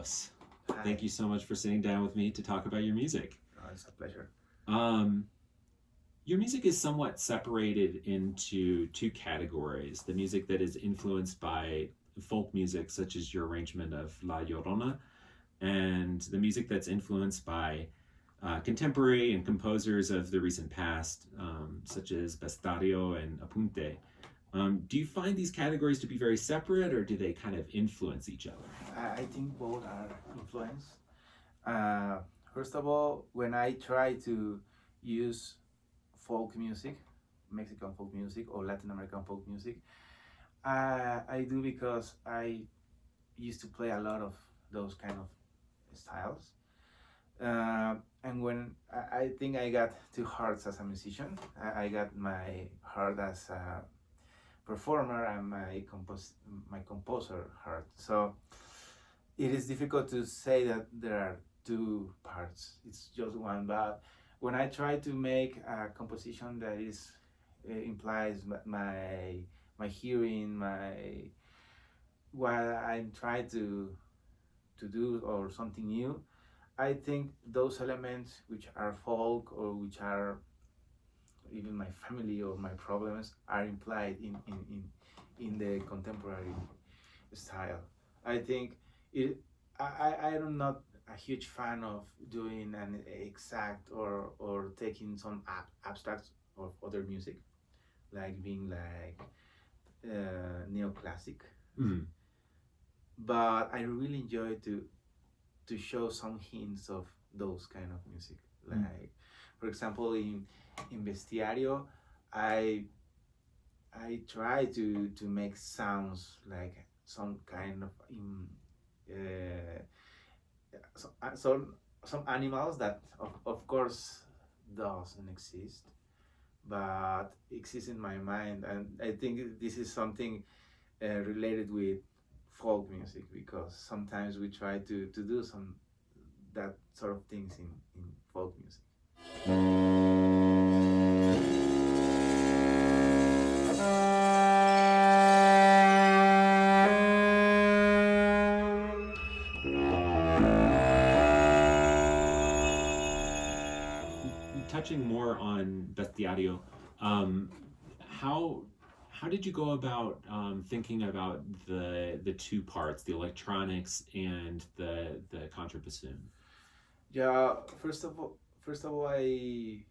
Carlos. Hi. Thank you so much for sitting down with me to talk about your music. It's a pleasure. Um, your music is somewhat separated into two categories: the music that is influenced by folk music, such as your arrangement of La Llorona, and the music that's influenced by contemporary and composers of the recent past, such as Bestario and Apunte. Do you find these categories to be very separate, or do they kind of influence each other? I think both are influenced. Uh, First of all, when I try to use folk music, Mexican folk music or Latin American folk music, I do because I used to play a lot of those kind of styles. And when I think I got two hearts as a musician, I got my heart as a performer and my composer heart. So it is difficult to say that there are two parts. It's just one. But when I try to make a composition that is implies my hearing, my what I'm trying to do or something new, I think those elements which are folk or which are even my family or my problems are implied in the contemporary style. I think it. I'm not a huge fan of doing an exact or taking some abstracts of other music, like being like neoclassic. Mm. But I really enjoy to show some hints of those kind of music. Like, for example, in Bestiario, I I try to make sounds like some kind of so, some animals that of course doesn't exist but exists in my mind, and I think this is something related with folk music because sometimes we try to do some that sort of things in folk music. Touching more on Bestiario, um, how how did you go about thinking about the two parts, the electronics and the contrabassoon? Yeah, first of all, I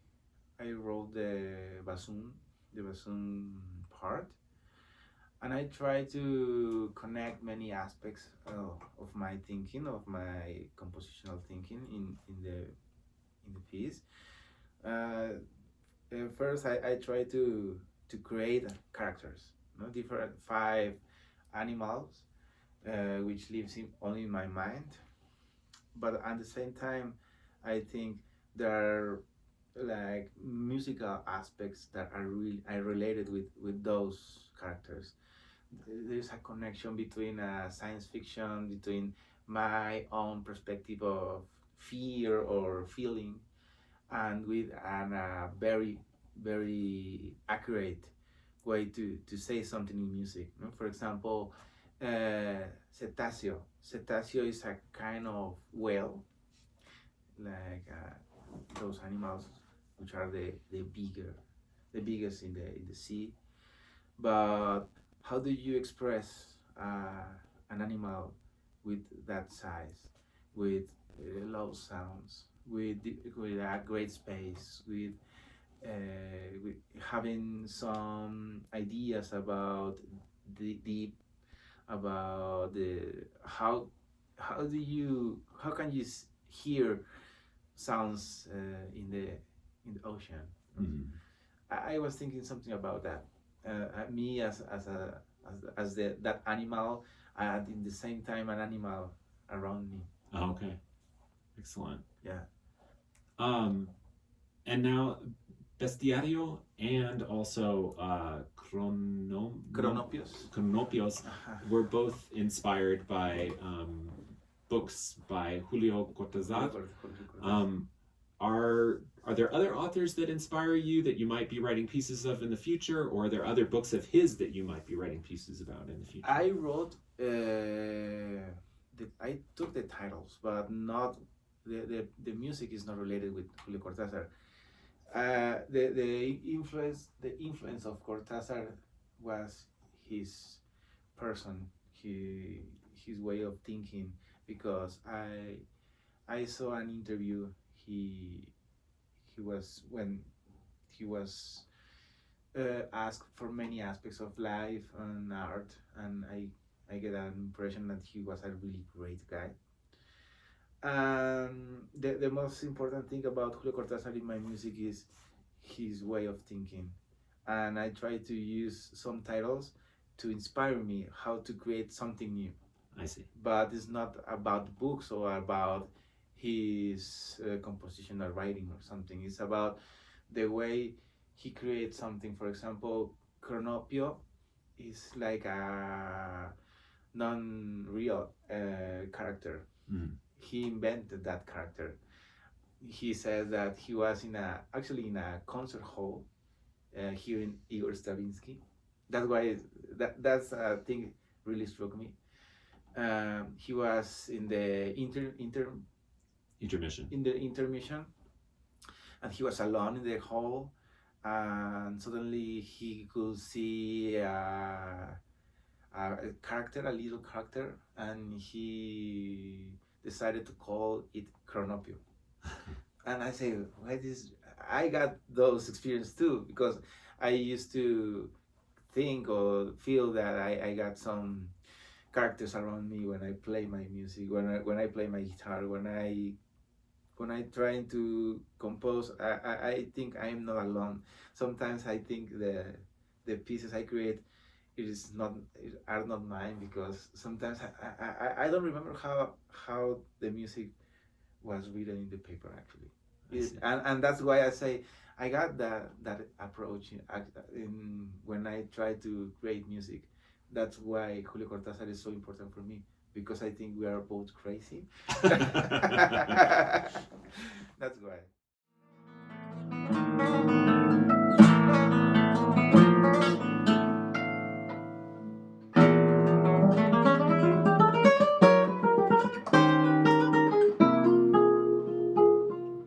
wrote the bassoon part, and I try to connect many aspects of my thinking, of my compositional thinking in the piece. Uh, First, I try to create characters, different five animals, which lives only in my mind. But at the same time, I think there are like musical aspects that are related with those characters. There's a connection between science fiction, between my own perspective of fear or feeling, and with an very accurate way to say something in music. For example, cetaceo. Cetaceo is a kind of whale, like those animals which are the biggest in the sea. But how do you express an animal with that size, with low sounds, with a great space, with having some ideas about the deep, about the how can you hear sounds in the ocean. Mm. I was thinking something about that. Me as that animal, and in the same time an animal around me. Oh, okay, excellent. Yeah. Um, and now Bestiario and also Cronopios. Cronopios were both inspired by books by Julio Cortázar. Um, are there other authors that inspire you that you might be writing pieces of in the future, or are there other books of his that you might be writing pieces about in the future? I wrote I took the titles, but not the music is not related with Julio Cortázar. The influence of Cortázar was his person, his way of thinking. Because I saw an interview he was when he was asked for many aspects of life and art, and I get an impression that he was a really great guy. And the most important thing about Julio Cortázar in my music is his way of thinking. And I try to use some titles to inspire me how to create something new. I see. But it's not about books or about his composition or writing or something. It's about the way he creates something. For example, Cronopio is like a non-real character. Mm. He invented that character. He says that he was actually in a concert hall here in Igor Stravinsky. That's why that's a thing really struck me. He was in the Intermission. in the intermission, and he was alone in the hall, and suddenly he could see a character, a little character, and he decided to call it Chronopio. And I say, why this? I got those experiences too, because I used to think or feel that I got some characters around me when I play my music, when I play my guitar, when I trying to compose. I think I am not alone. Sometimes I think the pieces I create are not mine, because sometimes I don't remember how the music was written in the paper actually. And that's why I say I got that approach when I try to create music. That's why Julio Cortázar is so important for me, because I think we are both crazy. That's why.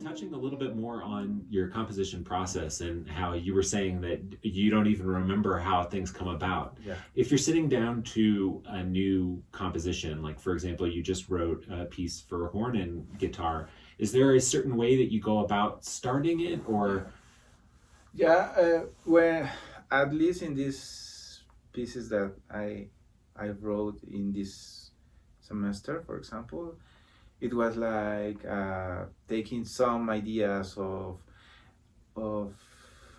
Touching a little bit more on your composition process and how you were saying that you don't even remember how things come about. Yeah. If you're sitting down to a new composition, like for example, you just wrote a piece for horn and guitar, is there a certain way that you go about starting it, or? Yeah, when at least in these pieces that I wrote in this semester, for example, it was like taking some ideas of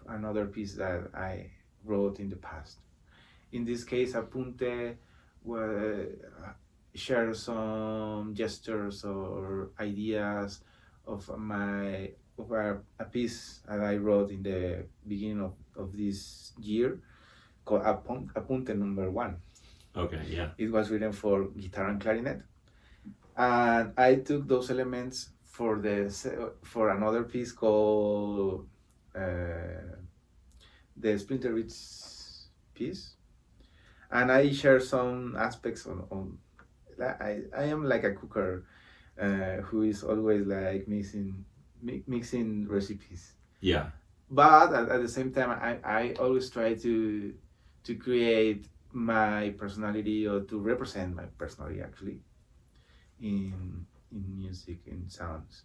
another piece that I wrote in the past. In this case, Apunte will share some gestures or ideas of a piece that I wrote in the beginning of this year called Apunte number 1. Okay, yeah. It was written for guitar and clarinet, and I took those elements for another piece called the Splinter Ridge piece, and I share some aspects on I am like a cooker who is always like mixing recipes. Yeah. But at the same time, I always try to create my personality, or to represent my personality actually in music, in sounds.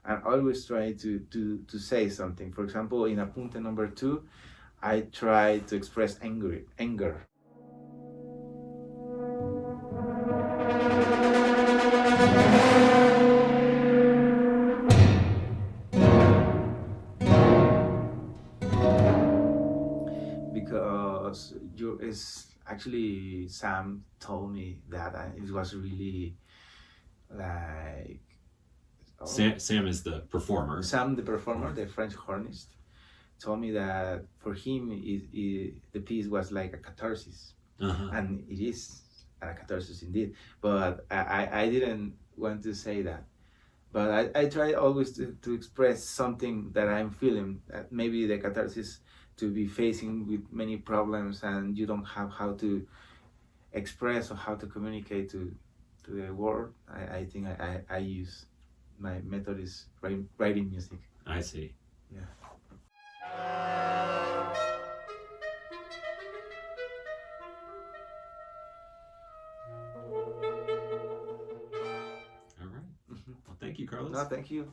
And always try to say something. For example, in Apunte number 2, I try to express anger. Because actually Sam told me that it was really like Sam is the performer. Sam, the performer, the French hornist, told me that for him the piece was like a catharsis. Uh-huh. And it is a catharsis indeed. But I didn't want to say that. But I try always to express something that I'm feeling. That maybe the catharsis to be facing with many problems, and you don't have how to express or how to communicate to the world, I think I use my method is writing music. I see. Yeah. All right. Well, thank you, Carlos. No, thank you.